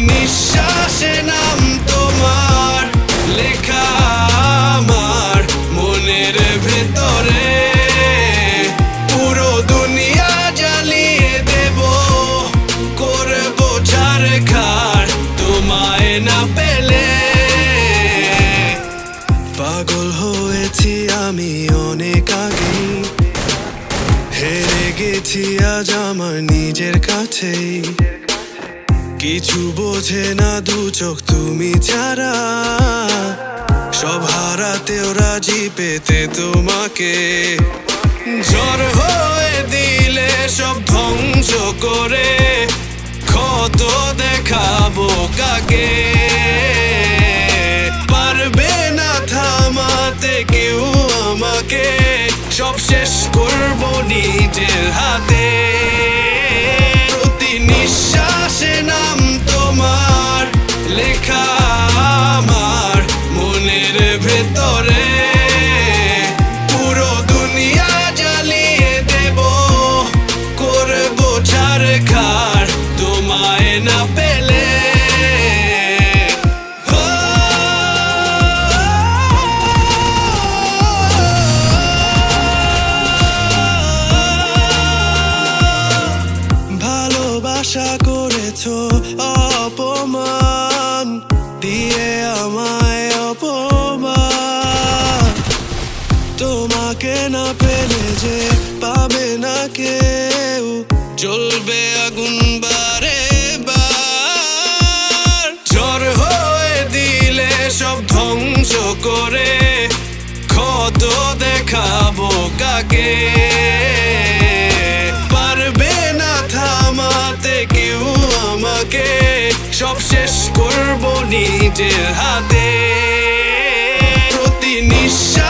নিঃশ্বাসে নাম তোমার লেখা আমার মনের ভেতরে। পুরো দুনিয়া জ্বালিয়ে দেব, করবো ছারখার তোমায় না পেলে। পাগল হয়েছি আমি অনেক আগে, হেরে গেছি আজ আমার নিজের কাছেই। কিছু বোঝে না দু চোখ তুমি ছাড়া, সব হারাতেও রাজি পেতে তোমাকে। ঝড় হয়ে দিলে সব ধ্বংস করে, ক্ষত দেখাবো কাকে। পারবে না থামাতে কেউ আমাকে, সব শেষ করবো নিজের হাতে। প্রতি নিঃশ্বাসে নাম তোমার লেখা আমার মনের ভেতরে। পুরো দুনিয়া জ্বালিয়ে দেব, করবো ছারখার তোমায় না পেলে। আশা করেছো অপমান দিয়ে আমায় অপমান, তোমাকে না পেলে যে পাবে না কেউ, জ্বলবে আগুন বারে বার। ঝড় হয়ে দিলে সব ধ্বংস করে, ক্ষত দেখাবো কাকে। পারবে না থামাতে কেউ আমাকে, সব শেষ করবো নিজের হাতে। প্রতি নিঃশ্বাস